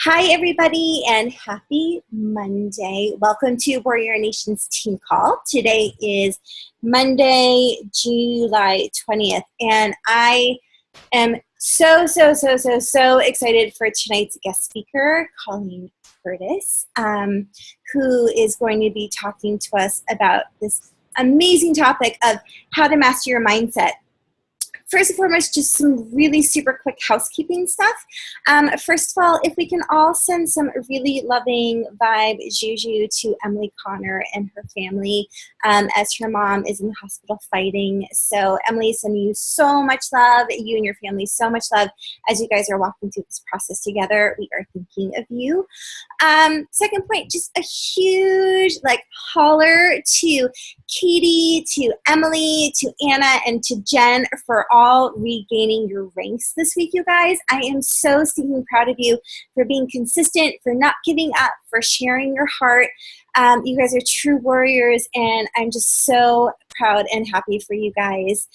Hi, everybody, and happy Monday. Welcome to Warrior Nation's team call. Today is Monday, July 20th, and I am so excited for tonight's guest speaker, Colleen, who is going to be talking to us about this amazing topic of how to master your mindset. First and foremost, just some really super quick housekeeping stuff. First of all, if we can all send some really loving vibe juju to Emily Connor and her family as her mom is in the hospital fighting. So Emily, sending you so much love, you and your family so much love as you guys are walking through this process together. We are thinking of you. Second point, just a huge holler to Katie, to Emily, to Anna, and to Jen for all regaining your ranks this week, you guys. I am so stinking proud of you for being consistent, for not giving up, for sharing your heart. You guys are true warriors, and I'm just so proud and happy for you guys.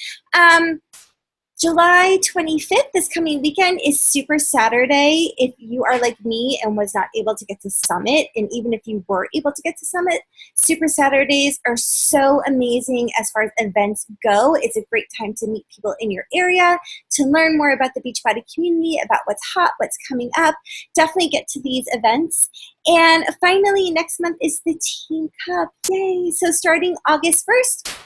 July 25th, this coming weekend, is Super Saturday. If you are like me and was not able to get to Summit, and even if you were able to get to Summit, Super Saturdays are so amazing as far as events go. It's a great time to meet people in your area, to learn more about the Beachbody community, about what's hot, what's coming up. Definitely get to these events. And finally, next month is the Team Cup. Yay! So starting August 1st,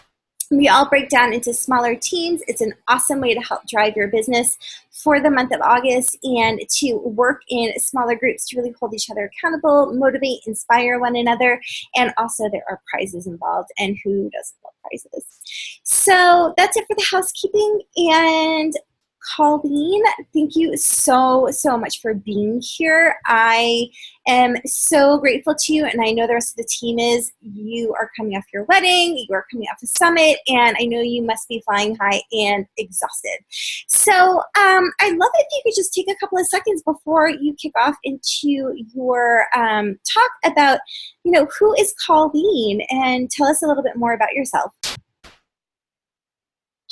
we all break down into smaller teams. It's an awesome way to help drive your business for the month of August and to work in smaller groups to really hold each other accountable, motivate, inspire one another. And also there are prizes involved, and who doesn't love prizes? So that's it for the housekeeping. And Colleen, thank you so much for being here. I am so grateful to you, and I know the rest of the team is. You are coming off your wedding, you are coming off a summit, and I know you must be flying high and exhausted. So I'd love it if you could just take a couple of seconds before you kick off into your talk about, who is Colleen, and tell us a little bit more about yourself.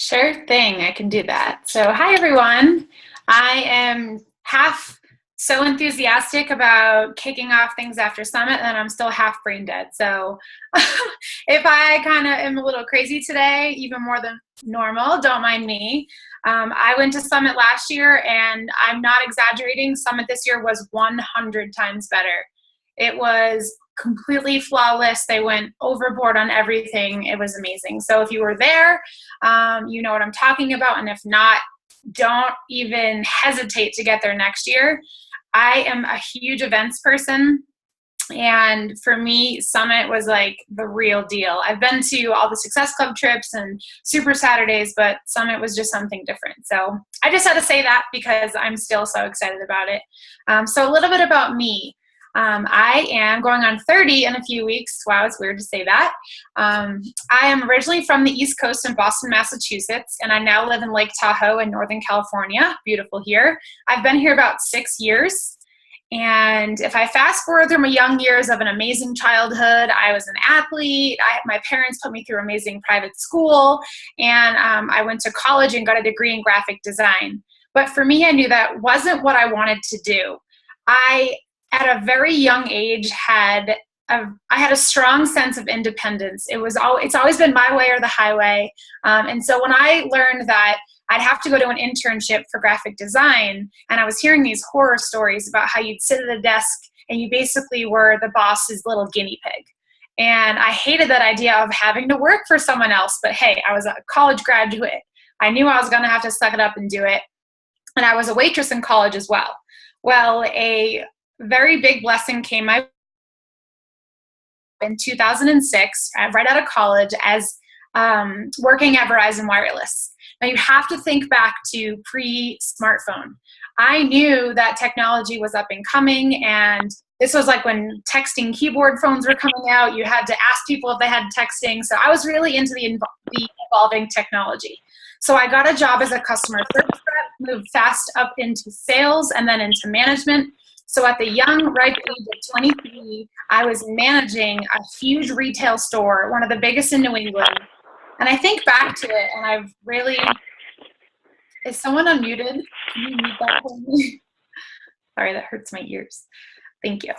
Sure thing, I can do that. So hi everyone. I am half so enthusiastic about kicking off things after Summit, and I'm still half brain dead. So if I kind of am a little crazy today, even more than normal, don't mind me. I went to Summit last year, and I'm not exaggerating, Summit this year was 100 times better. It was completely flawless. They went overboard on everything. It was amazing. So if you were there, you know what I'm talking about. And if not, don't even hesitate to get there next year. I am a huge events person. And for me, Summit was like the real deal. I've been to all the Success Club trips and Super Saturdays, but Summit was just something different. So I just had to say that because I'm still so excited about it. So a little bit about me. I am going on 30 in a few weeks. Wow, it's weird to say that. I am originally from the East Coast in Boston, Massachusetts, and I now live in Lake Tahoe in Northern California. Beautiful here. I've been here about 6 years. And if I fast forward through my young years of an amazing childhood, I was an athlete. My parents put me through amazing private school, and I went to college and got a degree in graphic design. But for me, I knew that wasn't what I wanted to do. At a very young age, I had a strong sense of independence. It's always been my way or the highway. And so when I learned that I'd have to go to an internship for graphic design, and I was hearing these horror stories about how you'd sit at a desk and you basically were the boss's little guinea pig. And I hated that idea of having to work for someone else. But hey, I was a college graduate. I knew I was going to have to suck it up and do it. And I was a waitress in college as well. Well, a very big blessing came my way in 2006, right out of college, as working at Verizon Wireless. Now you have to think back to pre-smartphone. I knew that technology was up and coming, and this was like when texting keyboard phones were coming out. You had to ask people if they had texting. So I was really into the evolving technology. So I got a job as a customer service rep, moved fast up into sales and then into management. So at the young, ripe age of 23, I was managing a huge retail store, one of the biggest in New England. And I think back to it, and I've really, is someone unmuted? Can you mute that for me? Sorry, that hurts my ears. Thank you.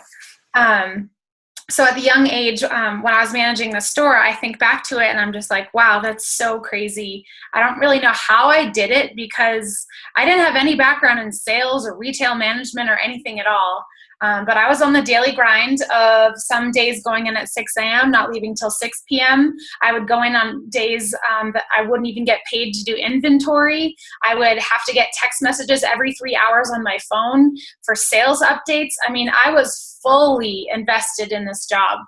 So at the young age, when I was managing the store, I think back to it and I'm just like, wow, that's so crazy. I don't really know how I did it because I didn't have any background in sales or retail management or anything at all. But I was on the daily grind of some days going in at 6 a.m., not leaving till 6 p.m. I would go in on days that I wouldn't even get paid to do inventory. I would have to get text messages every 3 hours on my phone for sales updates. I mean, I was fully invested in this job.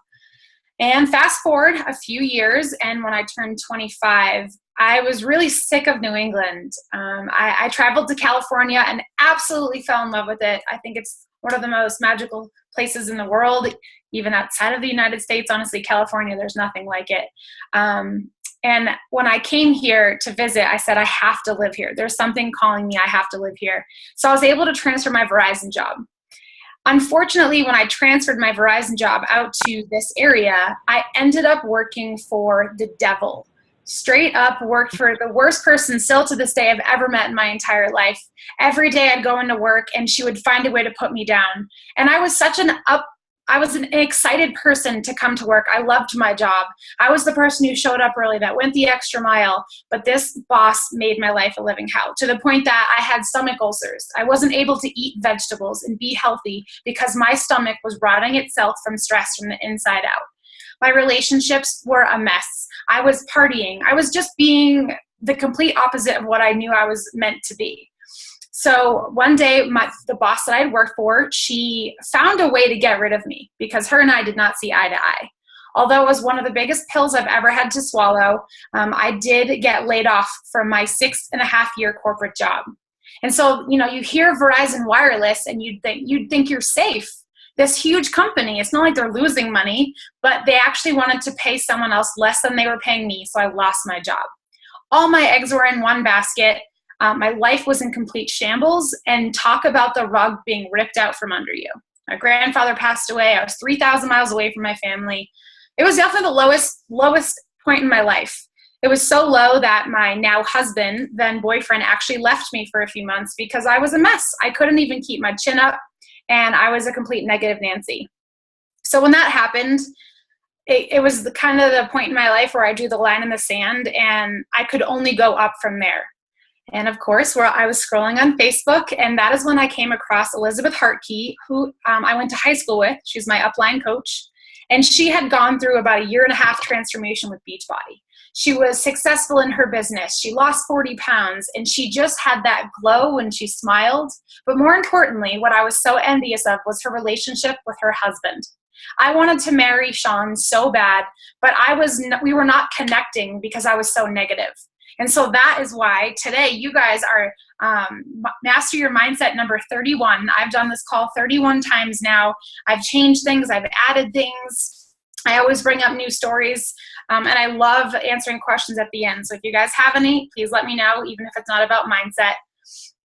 And fast forward a few years, and when I turned 25, I was really sick of New England. I traveled to California and absolutely fell in love with it. I think it's one of the most magical places in the world, even outside of the United States. Honestly, California, there's nothing like it. And when I came here to visit, I said, I have to live here. There's something calling me. I have to live here. So I was able to transfer my Verizon job. Unfortunately, when I transferred my Verizon job out to this area, I ended up working for the devil. Straight up worked for the worst person still to this day I've ever met in my entire life. Every day I'd go into work and she would find a way to put me down. And I was I was an excited person to come to work. I loved my job. I was the person who showed up early, that went the extra mile. But this boss made my life a living hell, to the point that I had stomach ulcers. I wasn't able to eat vegetables and be healthy because my stomach was rotting itself from stress from the inside out. My relationships were a mess. I was partying. I was just being the complete opposite of what I knew I was meant to be. So one day, the boss that I'd worked for, she found a way to get rid of me because her and I did not see eye to eye. Although it was one of the biggest pills I've ever had to swallow, I did get laid off from my 6.5-year corporate job. And so, you hear Verizon Wireless and you'd think you're safe. This huge company, it's not like they're losing money, but they actually wanted to pay someone else less than they were paying me, so I lost my job. All my eggs were in one basket. My life was in complete shambles, and talk about the rug being ripped out from under you. My grandfather passed away. I was 3,000 miles away from my family. It was definitely the lowest point in my life. It was so low that my now husband, then boyfriend, actually left me for a few months because I was a mess. I couldn't even keep my chin up, and I was a complete negative Nancy. So when that happened, it was the kind of the point in my life where I drew the line in the sand, and I could only go up from there. And of course, where I was scrolling on Facebook, and that is when I came across Elizabeth Hartkey, who I went to high school with. She's my upline coach, and she had gone through about a 1.5-year transformation with Beachbody. She was successful in her business. She lost 40 pounds, and she just had that glow when she smiled. But more importantly, what I was so envious of was her relationship with her husband. I wanted to marry Sean so bad, but we were not connecting because I was so negative. And so that is why today you guys are Master Your Mindset number 31. I've done this call 31 times now. I've changed things. I've added things. I always bring up new stories, and I love answering questions at the end. So if you guys have any, please let me know, even if it's not about mindset.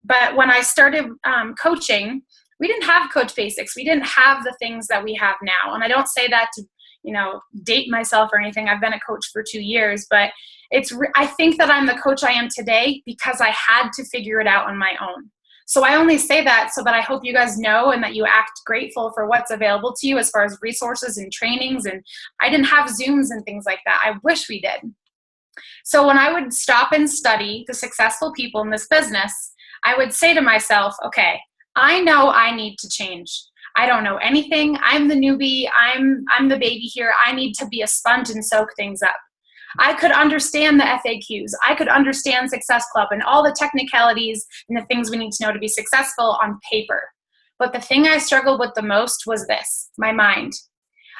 But when I started coaching, we didn't have Coach Basics. We didn't have the things that we have now. And I don't say that to date myself or anything. I've been a coach for 2 years, but I think that I'm the coach I am today because I had to figure it out on my own. So I only say that so that I hope you guys know and that you act grateful for what's available to you as far as resources and trainings. And I didn't have Zooms and things like that. I wish we did. So when I would stop and study the successful people in this business, I would say to myself, okay, I know I need to change. I don't know anything. I'm the newbie. I'm the baby here. I need to be a sponge and soak things up. I could understand the FAQs. I could understand Success Club and all the technicalities and the things we need to know to be successful on paper. But the thing I struggled with the most was this, my mind.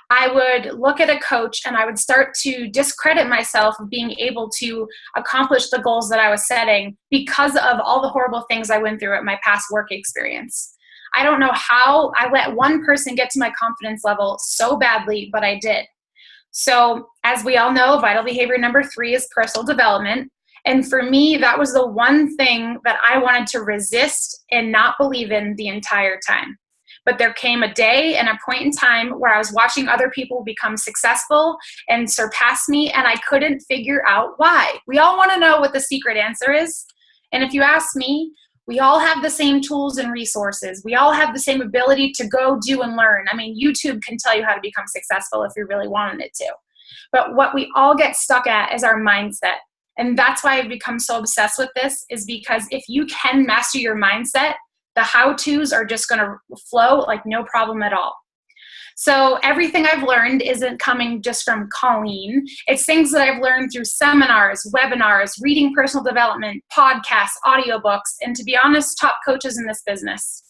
I would look at a coach and I would start to discredit myself of being able to accomplish the goals that I was setting because of all the horrible things I went through at my past work experience. I don't know how I let one person get to my confidence level so badly, but I did. So as we all know, vital behavior number 3 is personal development. And for me, that was the one thing that I wanted to resist and not believe in the entire time. But there came a day and a point in time where I was watching other people become successful and surpass me, and I couldn't figure out why. We all want to know what the secret answer is. And if you ask me, We all have the same tools and resources. We all have the same ability to go do and learn. I mean, YouTube can tell you how to become successful if you really wanted it to. But what we all get stuck at is our mindset. And that's why I've become so obsessed with this, is because if you can master your mindset, the how-tos are just going to flow like no problem at all. So everything I've learned isn't coming just from Colleen. It's things that I've learned through seminars, webinars, reading personal development, podcasts, audiobooks, and to be honest, top coaches in this business.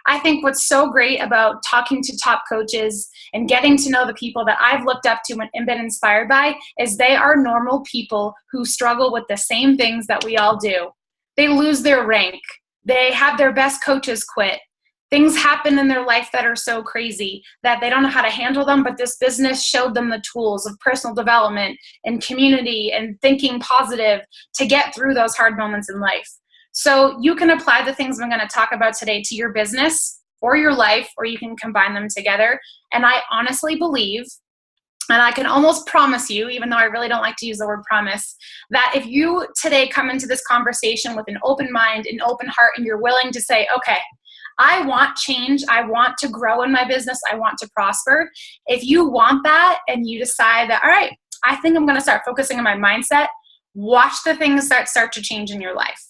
I think what's so great about talking to top coaches and getting to know the people that I've looked up to and been inspired by is they are normal people who struggle with the same things that we all do. They lose their rank. They have their best coaches quit. Things happen in their life that are so crazy that they don't know how to handle them, but this business showed them the tools of personal development and community and thinking positive to get through those hard moments in life. So you can apply the things I'm going to talk about today to your business or your life, or you can combine them together. And I honestly believe, and I can almost promise you, even though I really don't like to use the word promise, that if you today come into this conversation with an open mind, an open heart, and you're willing to say, okay, I want change. I want to grow in my business. I want to prosper. If you want that and you decide that, all right, I think I'm going to start focusing on my mindset, watch the things that start to change in your life.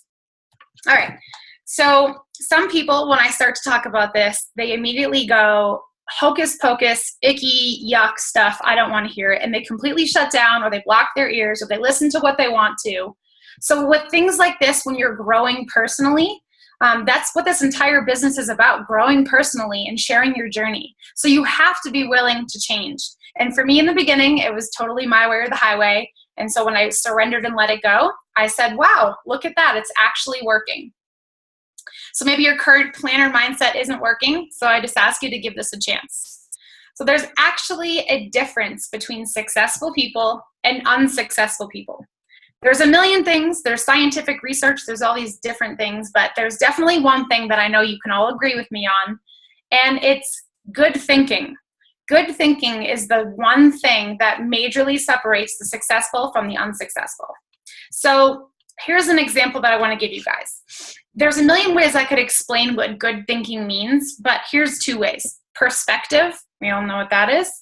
All right. So some people, when I start to talk about this, they immediately go, hocus pocus, icky, yuck stuff. I don't want to hear it. And they completely shut down, or they block their ears, or they listen to what they want to. So with things like this, when you're growing personally, that's what this entire business is about, growing personally and sharing your journey. So you have to be willing to change. And for me in the beginning, it was totally my way or the highway. And so when I surrendered and let it go, I said, wow, look at that. It's actually working. So maybe your current plan or mindset isn't working. So I just ask you to give this a chance. So there's actually a difference between successful people and unsuccessful people. There's a million things, there's scientific research, there's all these different things, but there's definitely one thing that I know you can all agree with me on, and it's good thinking. Good thinking is the one thing that majorly separates the successful from the unsuccessful. So here's an example that I want to give you guys. There's a million ways I could explain what good thinking means, but here's two ways. Perspective, we all know what that is,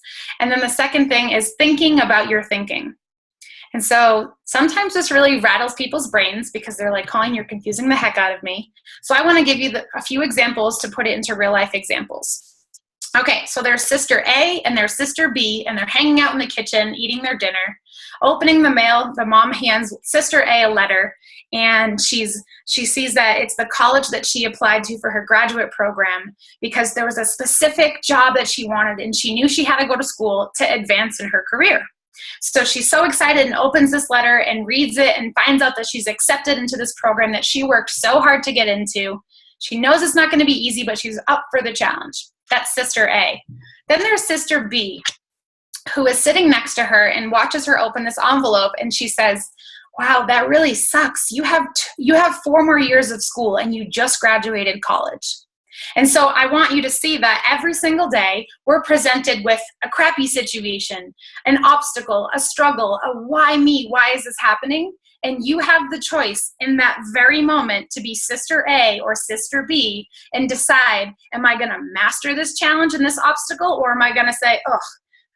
and then the second thing is thinking about your thinking. And so sometimes this really rattles people's brains because they're like, Colleen, you're confusing the heck out of me. So I want to give you a few examples to put it into real life examples. Okay, so there's sister A and there's sister B, and they're hanging out in the kitchen, eating their dinner, opening the mail. The mom hands sister A a letter, and she sees that it's the college that she applied to for her graduate program because there was a specific job that she wanted, and she knew she had to go to school to advance in her career. So she's so excited and opens this letter and reads it and finds out that she's accepted into this program that she worked so hard to get into. She knows it's not going to be easy, but she's up for the challenge. That's sister A. Then there's sister B, who is sitting next to her and watches her open this envelope, and she says, wow, that really sucks. You have 4 more years of school and you just graduated college. And so I want you to see that every single day we're presented with a crappy situation, an obstacle, a struggle, a why me, why is this happening? And you have the choice in that very moment to be sister A or sister B and decide, am I going to master this challenge and this obstacle, or am I going to say, ugh,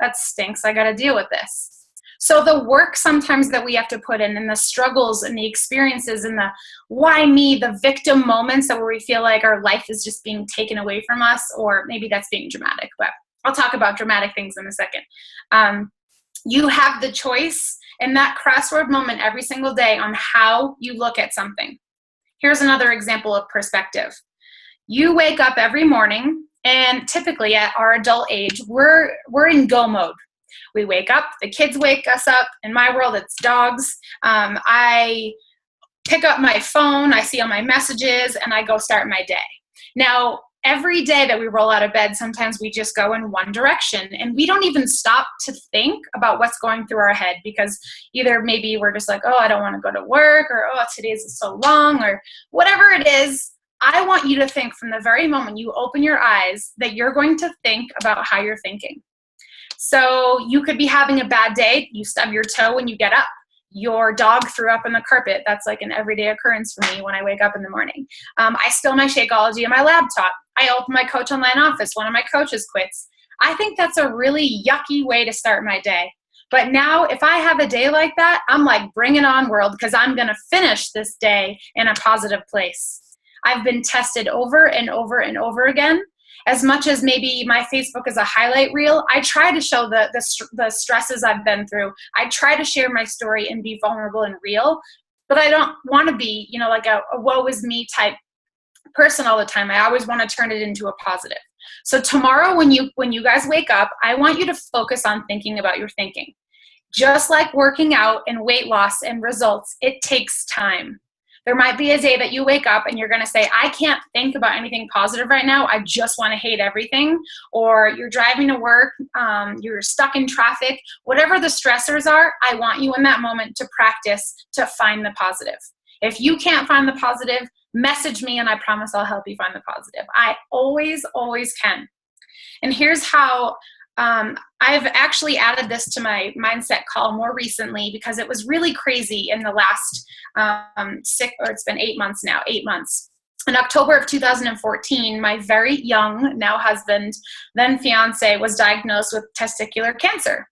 that stinks, I got to deal with this. So the work sometimes that we have to put in, and the struggles and the experiences and the why me, the victim moments that where we feel like our life is just being taken away from us, or maybe that's being dramatic, but I'll talk about dramatic things in a second. You have the choice in that crossroad moment every single day on how you look at something. Here's another example of perspective. You wake up every morning, and typically at our adult age, we're in go mode. We wake up, the kids wake us up. In my world, it's dogs. I pick up my phone, I see all my messages, and I go start my day. Now, every day that we roll out of bed, sometimes we just go in one direction, and we don't even stop to think about what's going through our head, because either maybe we're just like, oh, I don't want to go to work, or oh, today's so long, or whatever it is. I want you to think from the very moment you open your eyes that you're going to think about how you're thinking. So you could be having a bad day. You stub your toe when you get up. your dog threw up on the carpet. That's like an everyday occurrence for me when I wake up in the morning. I spill my Shakeology in my laptop. I open my Coach Online office. One of my coaches quits. I think that's a really yucky way to start my day. But now if I have a day like that, I'm like, bring it on, world, because I'm going to finish this day in a positive place. I've been tested over and over and over again. As much as maybe my Facebook is a highlight reel, I try to show the stresses I've been through. I try to share my story and be vulnerable and real, but I don't want to be, like a woe is me type person all the time. I always want to turn it into a positive. So tomorrow when you guys wake up, I want you to focus on thinking about your thinking. Just like working out and weight loss and results, it takes time. There might be a day that you wake up and you're going to say, I can't think about anything positive right now. I just want to hate everything. Or you're driving to work, you're stuck in traffic. Whatever the stressors are, I want you in that moment to practice to find the positive. If you can't find the positive, message me and I promise I'll help you find the positive. I always, always can. And here's how I've actually added this to my mindset call more recently because it was really crazy in the last it's been 8 months now, 8 months. In October of 2014, my very young, now husband, then fiance, was diagnosed with testicular cancer.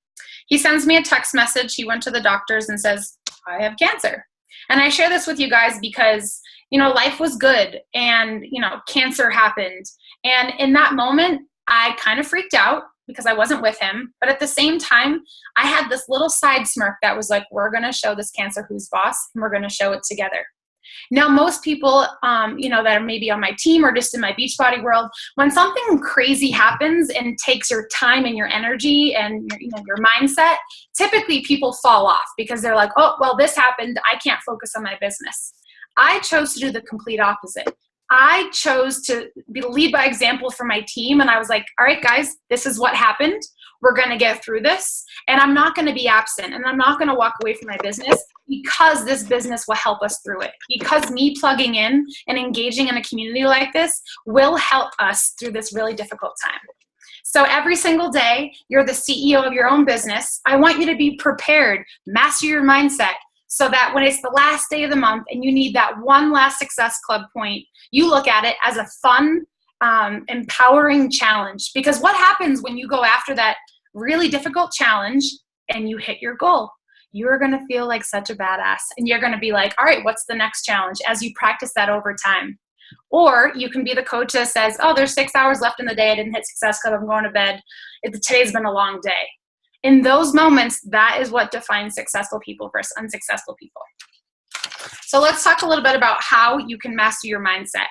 He sends me a text message. He went to the doctors and says, I have cancer. And I share this with you guys because, life was good and, cancer happened. And in that moment, I kind of freaked out because I wasn't with him. But at the same time, I had this little side smirk that was like, we're going to show this cancer who's boss and we're going to show it together. Now, most people, that are maybe on my team or just in my Beachbody world, when something crazy happens and takes your time and your energy and your mindset, typically people fall off because they're like, oh, well, this happened. I can't focus on my business. I chose to do the complete opposite. I chose to lead by example for my team. And I was like, all right, guys, this is what happened. We're going to get through this. And I'm not going to be absent. And I'm not going to walk away from my business because this business will help us through it. Because me plugging in and engaging in a community like this will help us through this really difficult time. So every single day, you're the CEO of your own business. I want you to be prepared, master your mindset, so that when it's the last day of the month and you need that one last Success Club point, you look at it as a fun, empowering challenge. Because what happens when you go after that really difficult challenge and you hit your goal? You're going to feel like such a badass. And you're going to be like, all right, what's the next challenge? As you practice that over time. Or you can be the coach that says, oh, there's 6 hours left in the day. I didn't hit Success Club. I'm going to bed. Today's been a long day. In those moments, that is what defines successful people versus unsuccessful people. So let's talk a little bit about how you can master your mindset.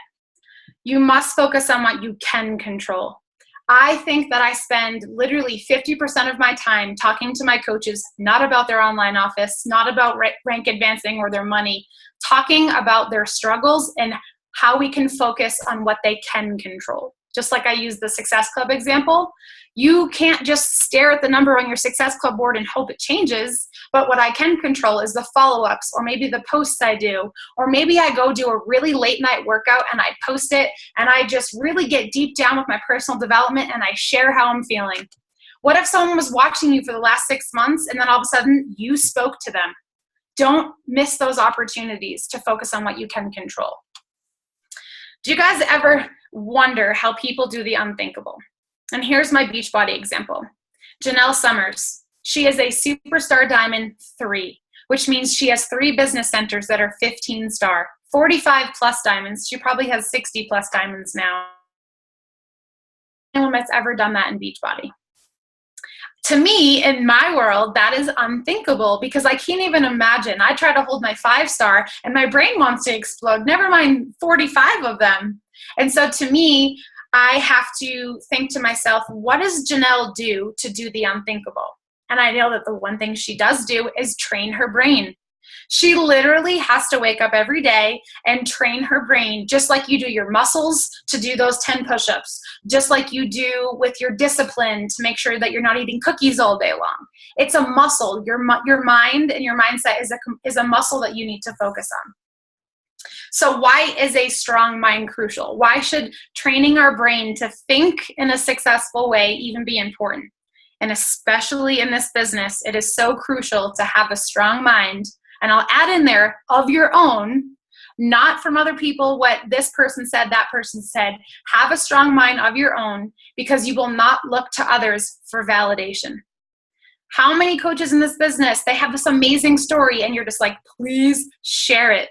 You must focus on what you can control. I think that I spend literally 50% of my time talking to my coaches, not about their online office, not about rank advancing or their money, talking about their struggles and how we can focus on what they can control. Just like I used the Success Club example, you can't just stare at the number on your Success Club board and hope it changes. But what I can control is the follow-ups, or maybe the posts I do, or maybe I go do a really late night workout and I post it and I just really get deep down with my personal development and I share how I'm feeling. What if someone was watching you for the last 6 months and then all of a sudden you spoke to them? Don't miss those opportunities to focus on what you can control. Do you guys ever wonder how people do the unthinkable? And here's my Beachbody example. Janelle Summers. She is a superstar diamond 3, which means she has 3 business centers that are 15-star, 45 plus diamonds. She probably has 60 plus diamonds now. No one that's ever done that in Beachbody. To me, in my world, that is unthinkable because I can't even imagine. I try to hold my 5-star and my brain wants to explode, never mind 45 of them. And so to me, I have to think to myself, what does Janelle do to do the unthinkable? And I know that the one thing she does do is train her brain. She literally has to wake up every day and train her brain, just like you do your muscles to do those 10 push-ups, just like you do with your discipline to make sure that you're not eating cookies all day long. It's a muscle. Your mind and your mindset is a muscle that you need to focus on. So why is a strong mind crucial? Why should training our brain to think in a successful way even be important? And especially in this business, it is so crucial to have a strong mind. And I'll add in there, of your own, not from other people, what this person said, that person said. Have a strong mind of your own, because you will not look to others for validation. How many coaches in this business, they have this amazing story and you're just like, please share it.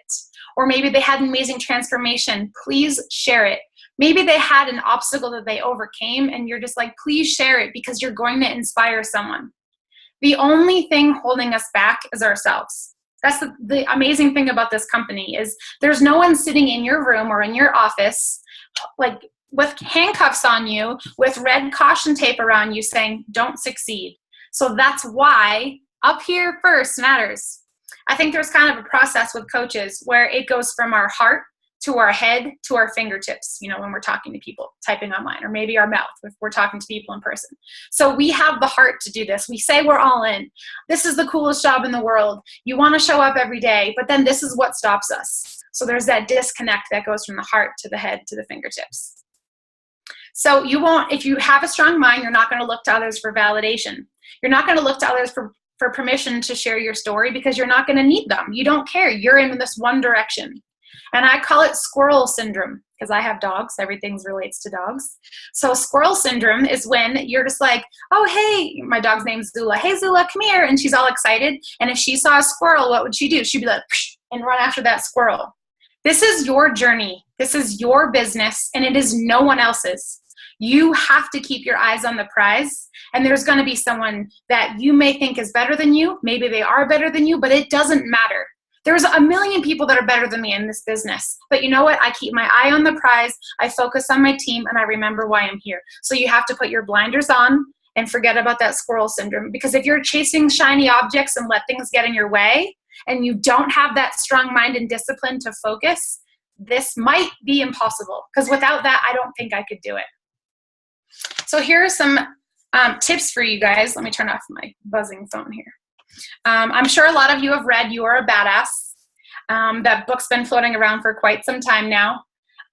Or maybe they had an amazing transformation, please share it. Maybe they had an obstacle that they overcame and you're just like, please share it, because you're going to inspire someone. The only thing holding us back is ourselves. That's the amazing thing about this company, is there's no one sitting in your room or in your office like with handcuffs on you, with red caution tape around you saying, don't succeed. So that's why up here first matters. I think there's kind of a process with coaches where it goes from our heart to our head to our fingertips, when we're talking to people, typing online, or maybe our mouth if we're talking to people in person. So we have the heart to do this. We say we're all in. This is the coolest job in the world. You want to show up every day, but then this is what stops us. So there's that disconnect that goes from the heart to the head to the fingertips. So if you have a strong mind, you're not going to look to others for validation. You're not going to look to others for permission to share your story, because you're not going to need them. You don't care. You're in this one direction. And I call it squirrel syndrome, because I have dogs. Everything relates to dogs. So squirrel syndrome is when you're just like, oh, hey, my dog's name's Zula. Hey, Zula, come here. And she's all excited. And if she saw a squirrel, what would she do? She'd be like, psh, and run after that squirrel. This is your journey. This is your business, and it is no one else's. You have to keep your eyes on the prize, and there's going to be someone that you may think is better than you. Maybe they are better than you, but it doesn't matter. There's a million people that are better than me in this business. But you know what? I keep my eye on the prize. I focus on my team, and I remember why I'm here. So you have to put your blinders on and forget about that squirrel syndrome. Because if you're chasing shiny objects and let things get in your way, and you don't have that strong mind and discipline to focus, this might be impossible. Because without that, I don't think I could do it. So here are some tips for you guys. Let me turn off my buzzing phone here. I'm sure a lot of you have read You Are a Badass. That book's been floating around for quite some time now.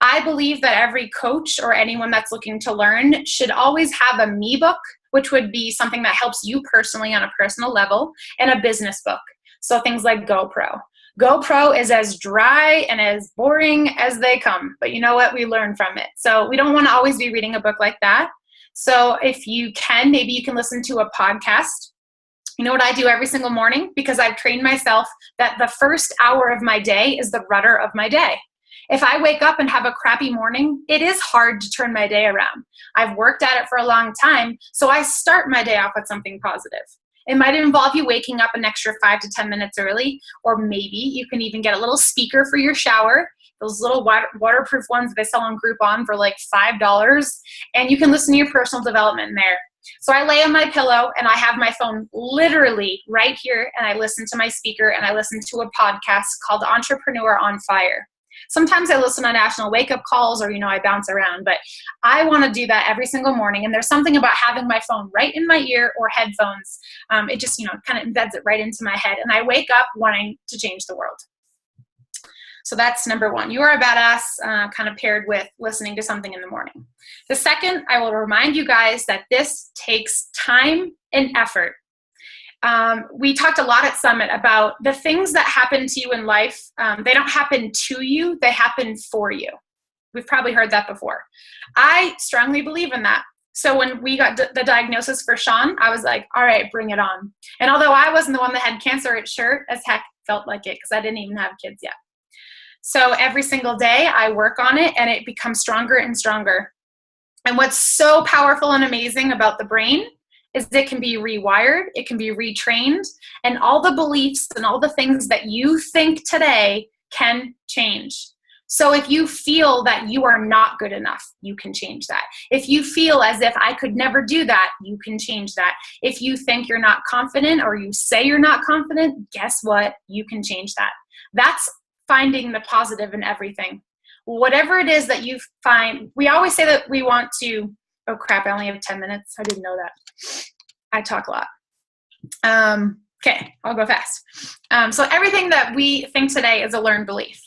I believe that every coach or anyone that's looking to learn should always have a me book, which would be something that helps you personally on a personal level, and a business book. So things like GoPro. GoPro is as dry and as boring as they come, but you know what? We learn from it. So we don't want to always be reading a book like that. So if you can, maybe you can listen to a podcast. You know what I do every single morning? Because I've trained myself that the first hour of my day is the rudder of my day. If I wake up and have a crappy morning, it is hard to turn my day around. I've worked at it for a long time, so I start my day off with something positive. It might involve you waking up an extra 5 to 10 minutes early, or maybe you can even get a little speaker for your shower, those little waterproof ones that they sell on Groupon for like $5, and you can listen to your personal development in there. So I lay on my pillow and I have my phone literally right here, and I listen to my speaker, and I listen to a podcast called Entrepreneur on Fire. Sometimes I listen on national wake-up calls, or, I bounce around, but I want to do that every single morning. And there's something about having my phone right in my ear or headphones. It just, kind of embeds it right into my head. And I wake up wanting to change the world. So that's number one. You are a badass, kind of paired with listening to something in the morning. The second, I will remind you guys that this takes time and effort. We talked a lot at Summit about the things that happen to you in life. They don't happen to you, they happen for you. We've probably heard that before. I strongly believe in that. So when we got the diagnosis for Sean, I was like, all right, bring it on. And although I wasn't the one that had cancer, it sure as heck felt like it, because I didn't even have kids yet. So every single day I work on it, and it becomes stronger and stronger. And what's so powerful and amazing about the brain is it can be rewired, it can be retrained, and all the beliefs and all the things that you think today can change. So if you feel that you are not good enough, you can change that. If you feel as if I could never do that, you can change that. If you think you're not confident, or you say you're not confident, guess what? You can change that. That's finding the positive in everything. Whatever it is that you find, we always say that we want to, oh crap, I only have 10 minutes. I didn't know that. I talk a lot. Okay, I'll go fast. So everything that we think today is a learned belief.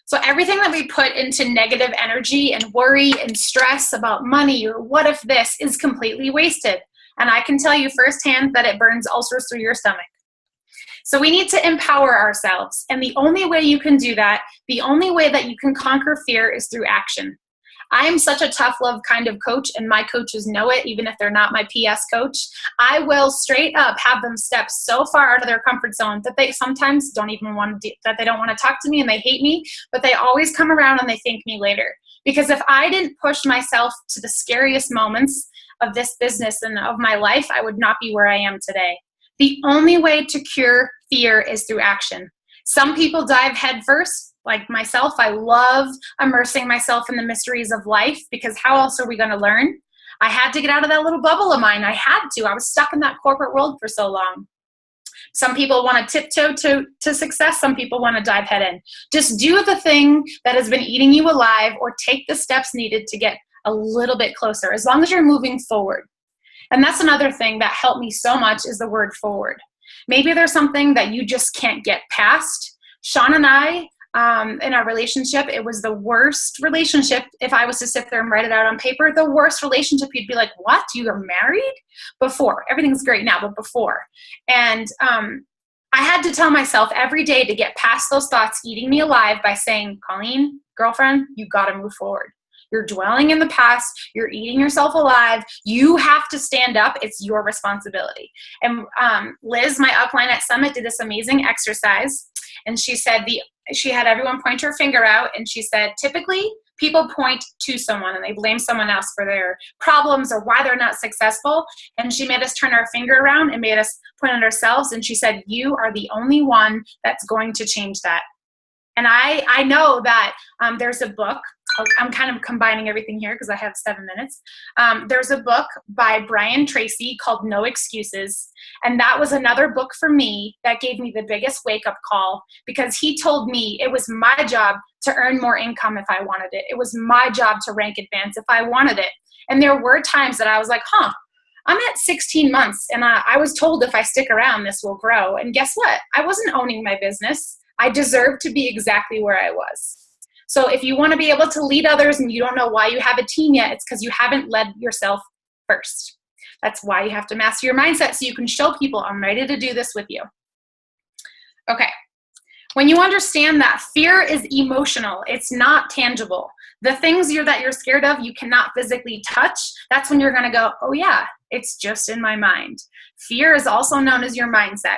So everything that we put into negative energy and worry and stress about money or what if this is completely wasted. And I can tell you firsthand that it burns ulcers through your stomach. So we need to empower ourselves. And the only way you can do that, the only way that you can conquer fear is through action. I am such a tough love kind of coach, and my coaches know it, even if they're not my PS coach. I will straight up have them step so far out of their comfort zone that they sometimes don't even want to that they don't want to talk to me and they hate me, but they always come around and they thank me later. Because if I didn't push myself to the scariest moments of this business and of my life, I would not be where I am today. The only way to cure fear is through action. Some people dive headfirst. Like myself, I love immersing myself in the mysteries of life, because how else are we going to learn? I had to get out of that little bubble of mine. I had to. I was stuck in that corporate world for so long. Some people want to tiptoe to success. Some people want to dive head in. Just do the thing that has been eating you alive, or take the steps needed to get a little bit closer, as long as you're moving forward. And that's another thing that helped me so much, is the word forward. Maybe there's something that you just can't get past. Sean and I, in our relationship, it was the worst relationship. If I was to sit there and write it out on paper, the worst relationship, you'd be like, what? You are married? Before. Everything's great now, but before. And I had to tell myself every day to get past those thoughts eating me alive by saying, Colleen, girlfriend, you got to move forward. You're dwelling in the past. You're eating yourself alive. You have to stand up. It's your responsibility. And Liz, my upline at Summit, did this amazing exercise. And she said she had everyone point her finger out. And she said, typically, people point to someone and they blame someone else for their problems or why they're not successful. And she made us turn our finger around and made us point at ourselves. And she said, you are the only one that's going to change that. And I know that there's a book. I'm kind of combining everything here because I have 7 minutes. There's a book by Brian Tracy called No Excuses. And that was another book for me that gave me the biggest wake-up call, because he told me it was my job to earn more income if I wanted it. It was my job to rank advance if I wanted it. And there were times that I was like, I'm at 16 months and I was told if I stick around, this will grow. And guess what? I wasn't owning my business. I deserved to be exactly where I was. So if you want to be able to lead others and you don't know why you have a team yet, it's because you haven't led yourself first. That's why you have to master your mindset, so you can show people, I'm ready to do this with you. Okay. When you understand that fear is emotional, it's not tangible. The things that you're scared of, you cannot physically touch. That's when you're going to go, oh yeah, it's just in my mind. Fear is also known as your mindset.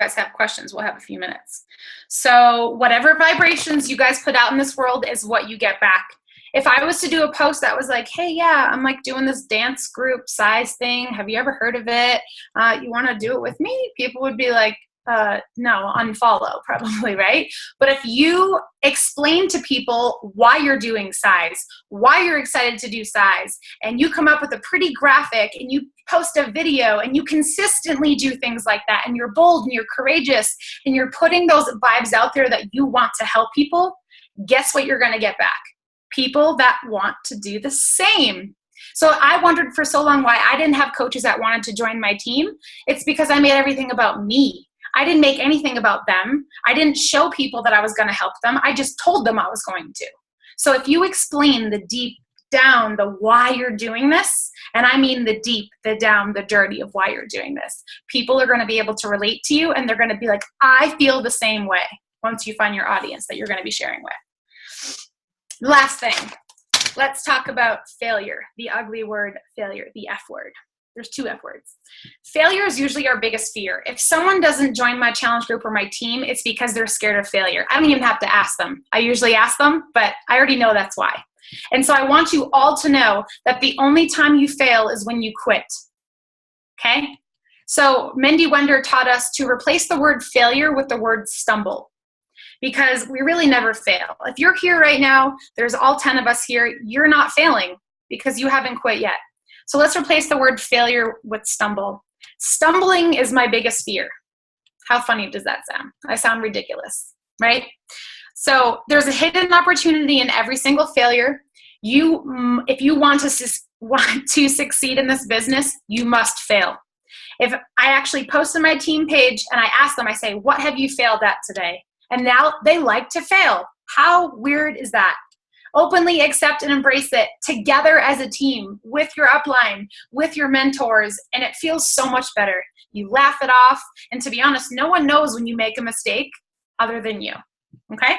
Guys have questions, we'll have a few minutes. So whatever vibrations you guys put out in this world is what you get back. If I was to do a post that was like, hey, yeah, I'm like doing this dance group size thing. Have you ever heard of it? You want to do it with me? People would be like, no, unfollow probably, right? But if you explain to people why you're doing size, why you're excited to do size, and you come up with a pretty graphic and you post a video and you consistently do things like that, and you're bold and you're courageous and you're putting those vibes out there that you want to help people, guess what you're going to get back? People that want to do the same. So I wondered for so long why I didn't have coaches that wanted to join my team. It's because I made everything about me. I didn't make anything about them. I didn't show people that I was going to help them. I just told them I was going to. So if you explain the deep down, the why you're doing this, and I mean the deep, the down, the dirty of why you're doing this, people are going to be able to relate to you, and they're going to be like, I feel the same way, once you find your audience that you're going to be sharing with. Last thing, let's talk about failure, the ugly word failure, the F word. There's 2 F words. Failure is usually our biggest fear. If someone doesn't join my challenge group or my team, it's because they're scared of failure. I don't even have to ask them. I usually ask them, but I already know that's why. And so I want you all to know that the only time you fail is when you quit. Okay? So Mindy Wender taught us to replace the word failure with the word stumble, because we really never fail. If you're here right now, there's all 10 of us here, you're not failing because you haven't quit yet. So let's replace the word failure with stumble. Stumbling is my biggest fear. How funny does that sound? I sound ridiculous, right? So there's a hidden opportunity in every single failure. If you want to succeed in this business, you must fail. If I actually post on my team page and I ask them, I say, what have you failed at today? And now they like to fail. How weird is that? Openly accept and embrace it together as a team with your upline, with your mentors, and it feels so much better. You laugh it off, and to be honest, no one knows when you make a mistake other than you, okay?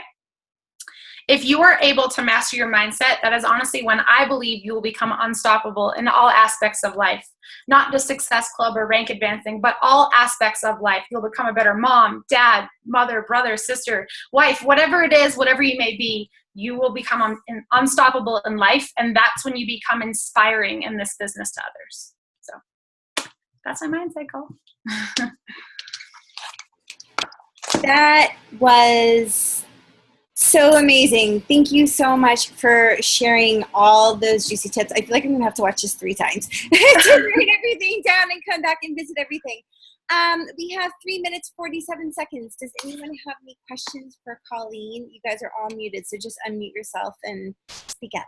If you are able to master your mindset, that is honestly when I believe you will become unstoppable in all aspects of life. Not just Success Club or rank advancing, but all aspects of life. You'll become a better mom, dad, mother, brother, sister, wife, whatever it is, whatever you may be, you will become unstoppable in life, and that's when you become inspiring in this business to others. So that's my mindset goal. That was so amazing. Thank you so much for sharing all those juicy tips. I feel like I'm going to have to watch this 3 times to write everything down and come back and visit everything. We have 3 minutes, 47 seconds. Does anyone have any questions for Colleen? You guys are all muted, so just unmute yourself and speak up.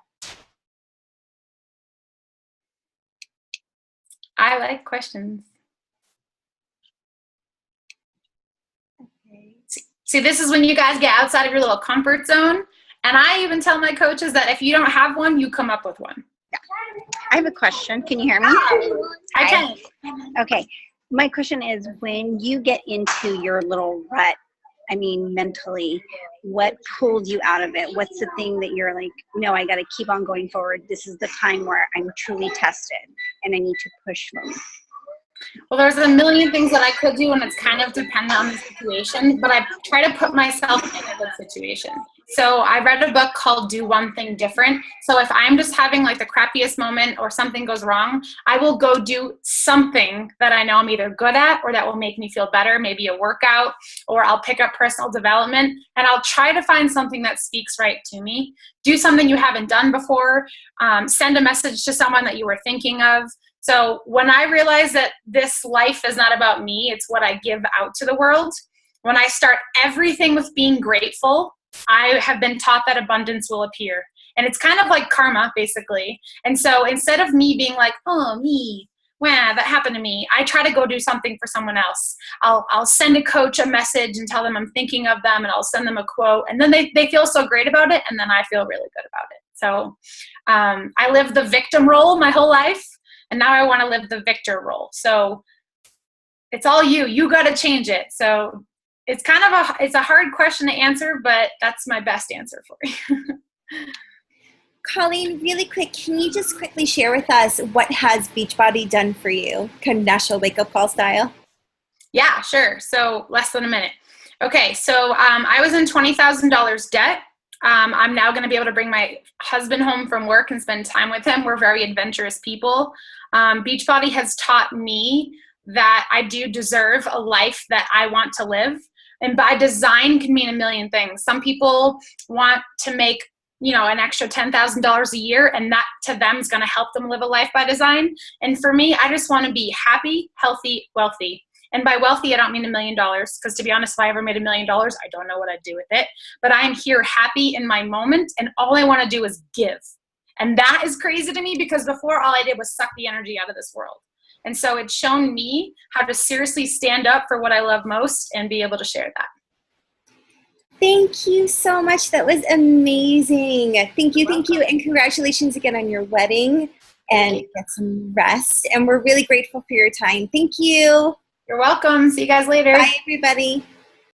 I like questions. Okay. See, this is when you guys get outside of your little comfort zone. And I even tell my coaches that if you don't have one, you come up with one. Yeah. I have a question. Can you hear me? I can. Okay. My question is, when you get into your little rut, I mean, mentally, what pulled you out of it? What's the thing that you're like, no, I got to keep on going forward. This is the time where I'm truly tested and I need to push forward. Well, there's a million things that I could do, and it's kind of dependent on the situation, but I try to put myself in a good situation. So I read a book called Do One Thing Different. So if I'm just having like the crappiest moment or something goes wrong, I will go do something that I know I'm either good at or that will make me feel better, maybe a workout, or I'll pick up personal development, and I'll try to find something that speaks right to me. Do something you haven't done before. Send a message to someone that you were thinking of. So when I realize that this life is not about me, it's what I give out to the world, when I start everything with being grateful, I have been taught that abundance will appear. And it's kind of like karma, basically. And so instead of me being like, oh, me, wow, that happened to me, I try to go do something for someone else. I'll send a coach a message and tell them I'm thinking of them, and I'll send them a quote. And then they feel so great about it, and then I feel really good about it. So I lived the victim role my whole life. And now I want to live the victor role. So it's all you. You got to change it. So it's kind of it's a hard question to answer, but that's my best answer for you. Colleen, really quick, can you just quickly share with us what has Beachbody done for you, kind of national wake-up call style? Yeah, sure. So less than a minute. Okay, so I was in $20,000 debt. I'm now going to be able to bring my husband home from work and spend time with him. We're very adventurous people. Beachbody has taught me that I do deserve a life that I want to live. And by design can mean a million things. Some people want to make, an extra $10,000 a year, and that to them is going to help them live a life by design. And for me, I just want to be happy, healthy, wealthy. And by wealthy, I don't mean $1 million, because to be honest, if I ever made $1 million, I don't know what I'd do with it. But I am here happy in my moment, and all I want to do is give. And that is crazy to me, because before all I did was suck the energy out of this world. And so it's shown me how to seriously stand up for what I love most and be able to share that. Thank you so much. That was amazing. Thank you. And congratulations again on your wedding, and get some rest. And we're really grateful for your time. Thank you. You're welcome. See you guys later. Bye, everybody.